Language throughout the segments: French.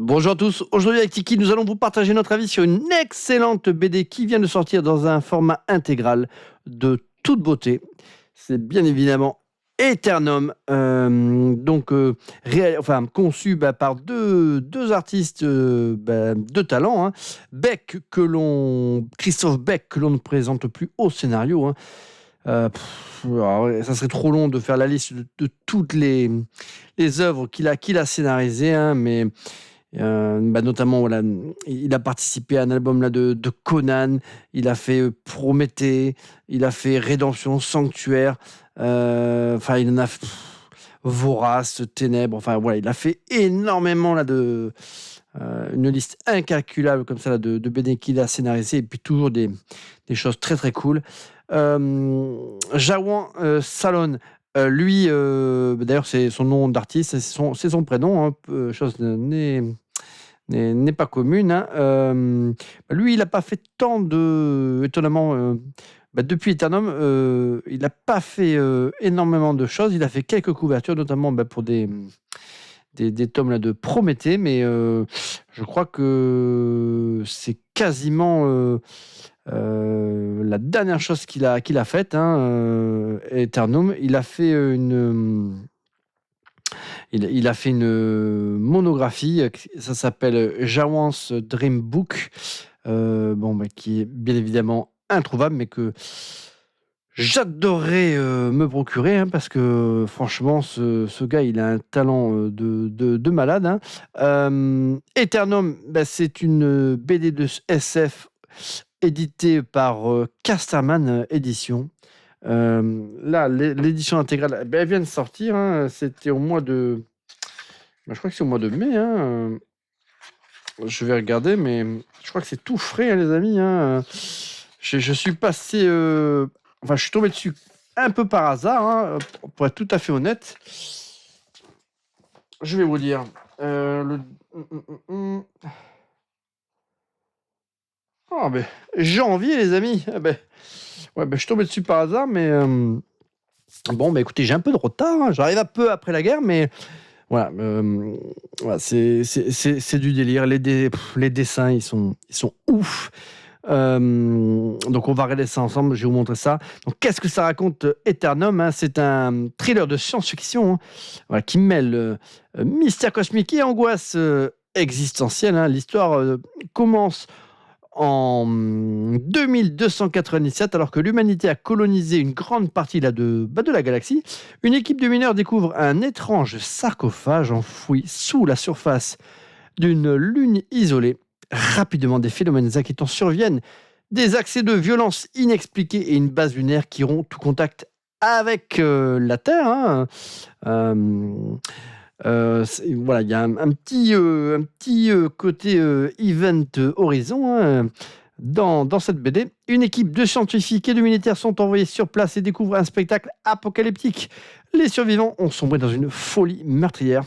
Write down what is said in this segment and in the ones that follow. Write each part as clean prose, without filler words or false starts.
Bonjour à tous, aujourd'hui avec Tiki, nous allons vous partager notre avis sur une excellente BD qui vient de sortir dans un format intégral de toute beauté. C'est bien évidemment Eternum, conçu par deux artistes de talent, hein. Christophe Beck, que l'on ne présente plus au scénario, hein. Ça serait trop long de faire la liste de toutes les œuvres qu'il a scénarisées, hein, mais notamment, voilà, il a participé à un album là, de Conan, il a fait Prométhée, il a fait Rédemption, Sanctuaire, il en a Vorace, Ténèbres, enfin voilà, il a fait énormément là, une liste incalculable comme ça là, de BD qu'il a scénarisé, et puis toujours des choses très très cool. Jawan Salon, lui, d'ailleurs, c'est son nom d'artiste, c'est son prénom, hein, chose n'est pas commune, hein. Lui, il n'a pas fait tant de... Étonnamment, depuis Eternum, il n'a pas fait énormément de choses. Il a fait quelques couvertures, notamment pour des tomes là, de Prométhée, mais je crois que c'est quasiment la dernière chose qu'il a faite, hein, Eternum. Il a fait il a fait une monographie, ça s'appelle Jawan's Dream Book, qui est bien évidemment introuvable, mais que j'adorerais me procurer, hein, parce que franchement, ce gars, il a un talent de malade, hein. Eternum, c'est une BD de SF éditée par Casterman Édition. Là, l'édition intégrale, elle vient de sortir, hein. C'était au mois de... je crois que c'est au mois de mai, hein. Je vais regarder, mais je crois que c'est tout frais, hein, les amis, hein. Je suis passé... je suis tombé dessus un peu par hasard, hein, pour être tout à fait honnête. Je vais vous dire. Janvier, les amis. Je suis tombé dessus par hasard, mais... écoutez, j'ai un peu de retard, hein. J'arrive un peu après la guerre, mais... Voilà, c'est du délire. Les dessins, ils sont ouf. Donc on va regarder ça ensemble, je vais vous montrer ça. Donc qu'est-ce que ça raconte, Eternum, hein? C'est un thriller de science-fiction, hein, voilà, qui mêle mystère cosmique et angoisse existentielle, hein. L'histoire commence en 2297, alors que l'humanité a colonisé une grande partie de la galaxie. Une équipe de mineurs découvre un étrange sarcophage enfoui sous la surface d'une lune isolée. Rapidement, des phénomènes inquiétants surviennent, des accès de violence inexpliqués et une base lunaire qui rompt tout contact avec la Terre, hein. Il y a un petit côté Event Horizon, hein, dans cette BD. Une équipe de scientifiques et de militaires sont envoyés sur place et découvrent un spectacle apocalyptique. Les survivants ont sombré dans une folie meurtrière.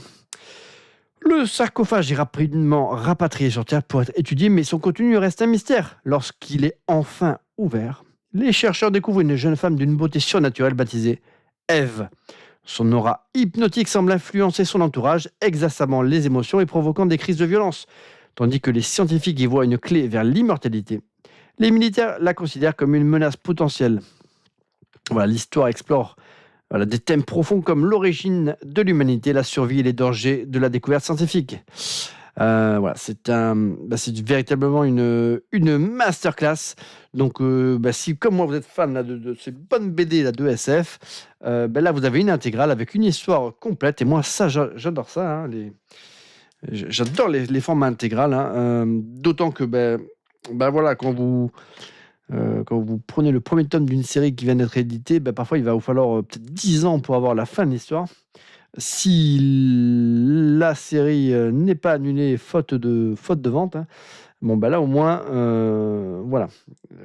Le sarcophage est rapidement rapatrié sur Terre pour être étudié, mais son contenu reste un mystère. Lorsqu'il est enfin ouvert, les chercheurs découvrent une jeune femme d'une beauté surnaturelle baptisée Eve. Son aura hypnotique semble influencer son entourage, exacerbant les émotions et provoquant des crises de violence, tandis que les scientifiques y voient une clé vers l'immortalité. Les militaires la considèrent comme une menace potentielle. Voilà, l'histoire explore des thèmes profonds comme l'origine de l'humanité, la survie et les dangers de la découverte scientifique. C'est véritablement une masterclass. Donc, si comme moi vous êtes fan là, de ces bonnes BD là, de SF, là vous avez une intégrale avec une histoire complète. Et moi, ça, j'adore ça, hein, j'adore les formats intégrales, hein, d'autant que quand vous prenez le premier tome d'une série qui vient d'être éditée, parfois il va vous falloir peut-être 10 ans pour avoir la fin de l'histoire. Si la série n'est pas annulée faute de vente, hein, là au moins,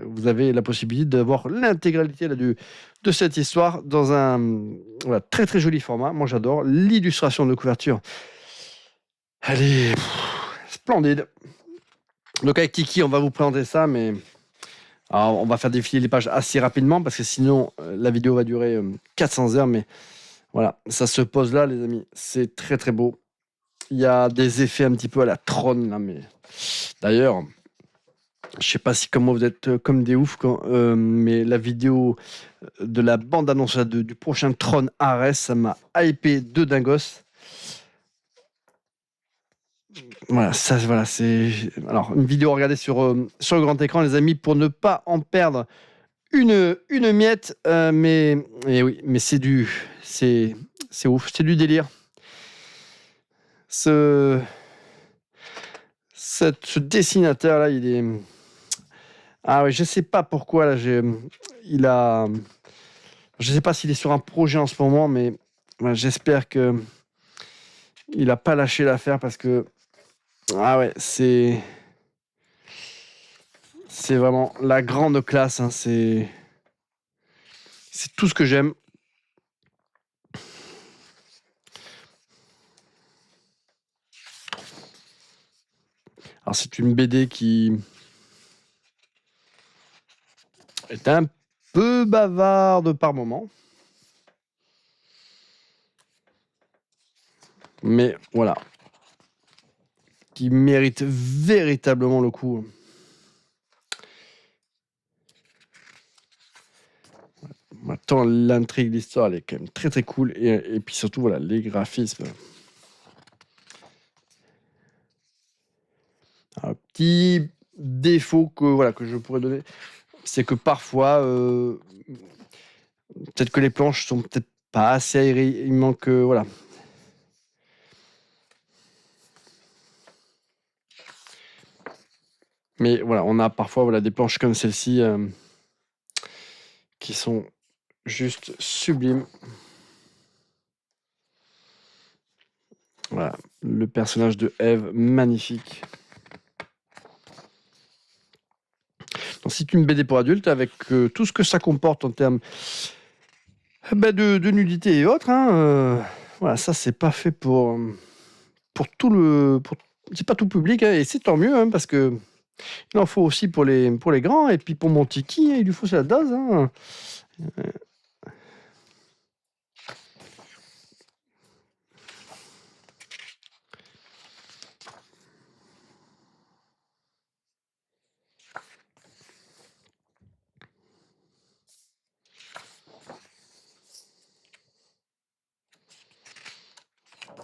vous avez la possibilité d'avoir l'intégralité de cette histoire dans un très très joli format. Moi j'adore l'illustration de couverture. Elle est splendide. Donc avec Tiki, on va vous présenter ça, mais... Alors, on va faire défiler les pages assez rapidement parce que sinon la vidéo va durer 400 heures, mais voilà, ça se pose là, les amis. C'est très très beau. Il y a des effets un petit peu à la Tron, là, mais... D'ailleurs, je sais pas si comment vous êtes comme des oufs, mais la vidéo de la bande-annonce là, du prochain Tron Ares, ça m'a hypé de dingos. Voilà, ça, voilà, c'est... Alors, une vidéo à regarder sur le grand écran, les amis, pour ne pas en perdre une miette. Mais oui, mais c'est ouf, c'est du délire. Ce dessinateur-là, il est... Ah oui, je sais pas pourquoi, là, il a... Je sais pas s'il est sur un projet en ce moment, mais j'espère que il a pas lâché l'affaire parce que... Ah ouais, c'est vraiment la grande classe, hein, c'est tout ce que j'aime. Alors, c'est une BD qui est un peu bavarde par moment. Mais voilà. Qui mérite véritablement le coup. Maintenant, l'intrigue, l'histoire, elle est quand même très très cool. Et puis surtout, voilà, les graphismes. Un petit défaut que je pourrais donner, c'est que parfois, peut-être que les planches sont peut-être pas assez aérées. Il manque, voilà. Mais voilà, on a parfois des planches comme celle-ci qui sont juste sublimes. Voilà, le personnage de Eve, magnifique. Donc, c'est une BD pour adultes avec tout ce que ça comporte en termes de nudité et autres. Hein, voilà, ça, c'est pas fait pour tout le... c'est pas tout public, hein, et c'est tant mieux, hein, parce que il en faut aussi pour les grands, et puis pour mon tiki, il lui faut sa dose. Hein.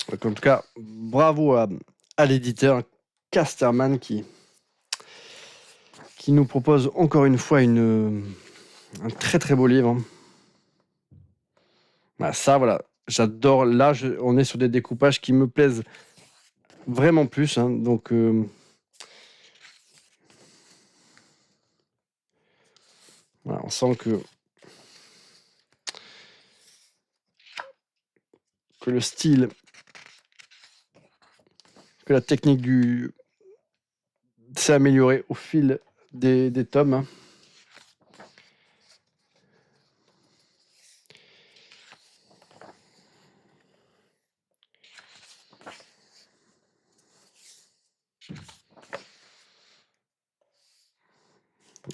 Donc, en tout cas, bravo à l'éditeur Casterman qui nous propose encore une fois un très très beau livre. Bah, ça, voilà, j'adore. Là, on est sur des découpages qui me plaisent vraiment plus. Hein, donc, voilà, on sent que le style, que la technique s'est améliorée au fil des tomes. Hein.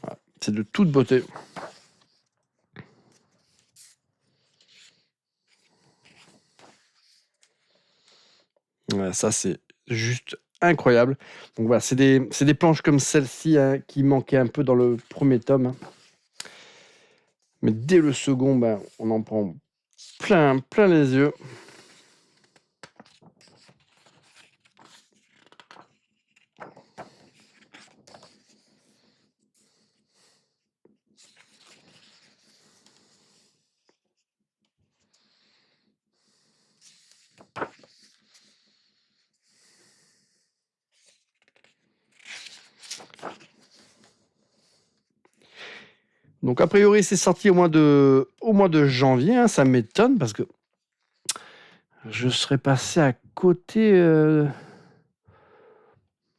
Voilà, c'est de toute beauté. Ouais, ça, c'est juste incroyable. Donc voilà, c'est des planches comme celle-ci, hein, qui manquaient un peu dans le premier tome. Hein. Mais dès le second, on en prend plein les yeux. Donc a priori, c'est sorti au mois de janvier. Hein, ça m'étonne parce que je serais passé à côté.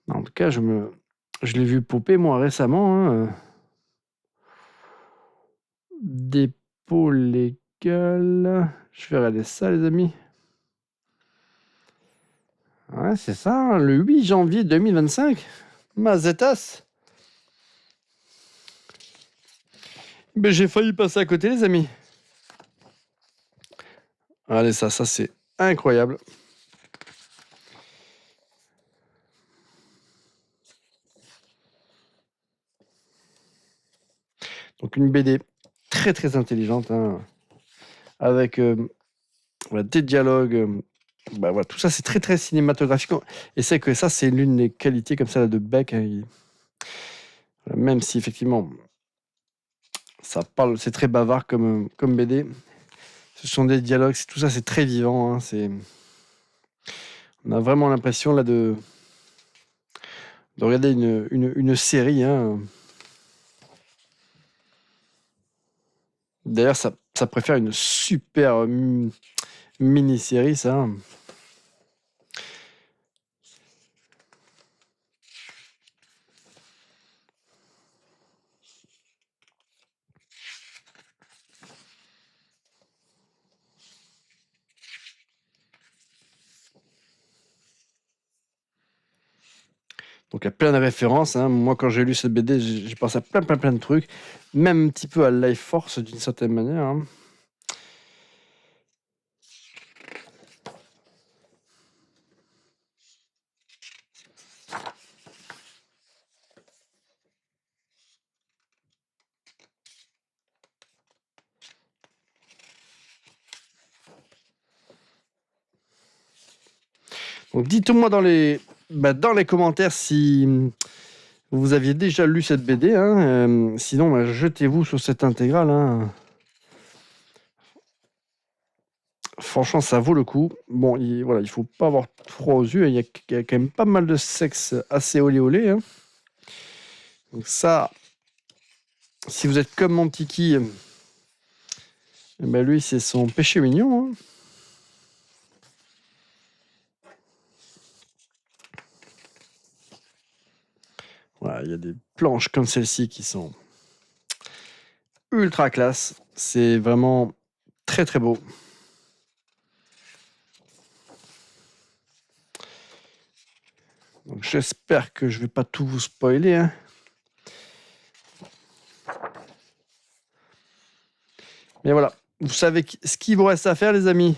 En tout cas, je l'ai vu popper moi récemment. Hein. Dépôt légal. Je vais regarder ça, les amis. Ouais, c'est ça, hein, le 8 janvier 2025. Mazetas. J'ai failli passer à côté, les amis. Allez, ça c'est incroyable. Donc une BD très très intelligente, hein, avec voilà, des dialogues. Voilà, tout ça c'est très très cinématographique. Et c'est que ça c'est l'une des qualités comme ça là, de Beck. Hein, même si effectivement ça parle, c'est très bavard comme BD. Ce sont des dialogues, tout ça c'est très vivant. Hein, on a vraiment l'impression là de regarder une série. Hein. D'ailleurs, ça préfère une super mini-série, ça. Donc il y a plein de références. Hein. Moi, quand j'ai lu cette BD, j'ai pensé à plein de trucs. Même un petit peu à Life Force, d'une certaine manière. Hein. Donc dites-moi dans les commentaires si vous aviez déjà lu cette BD. Hein. Sinon, jetez-vous sur cette intégrale. Hein. Franchement, ça vaut le coup. Bon, il faut pas avoir froid aux yeux. Il y a quand même pas mal de sexe assez olé. Hein. Donc ça, si vous êtes comme mon Tiki, lui, c'est son péché mignon. Hein. Voilà, il y a des planches comme celle-ci qui sont ultra classe. C'est vraiment très très beau. Donc j'espère que je vais pas tout vous spoiler. Hein. Mais voilà, vous savez ce qu'il vous reste à faire, les amis.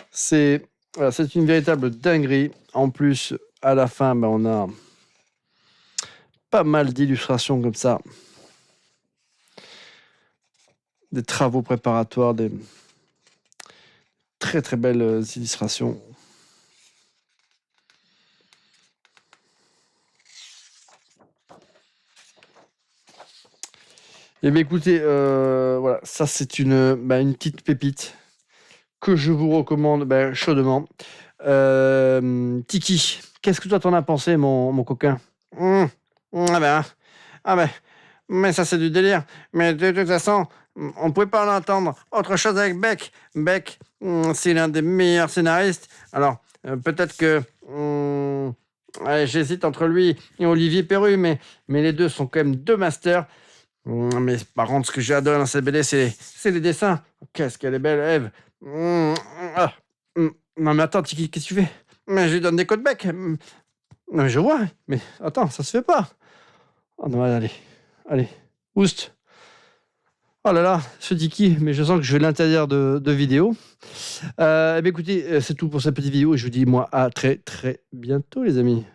C'est une véritable dinguerie. En plus, à la fin, on a pas mal d'illustrations comme ça. Des travaux préparatoires, des très très belles illustrations. Eh bien écoutez, voilà, ça c'est une petite pépite que je vous recommande chaudement. Tiki, qu'est-ce que toi t'en as pensé, mon coquin? Mais ça c'est du délire. Mais de toute façon, on pouvait pas en entendre autre chose avec Beck. Beck, c'est l'un des meilleurs scénaristes. Alors, peut-être que j'hésite entre lui et Olivier Perru, mais les deux sont quand même deux masters. Mais par contre, ce que j'ai adoré dans cette BD, c'est les dessins. Qu'est-ce qu'elle est belle, Eve. Non mais attends, Tiki, qu'est-ce que tu fais? Mais je lui donne des coups de bec. Non mais je vois, mais attends, ça se fait pas. Oh non, allez, oust. Oh là là, ce Tiki, mais je sens que je vais l'interdire de vidéo. Écoutez, c'est tout pour cette petite vidéo et je vous dis moi à très très bientôt les amis.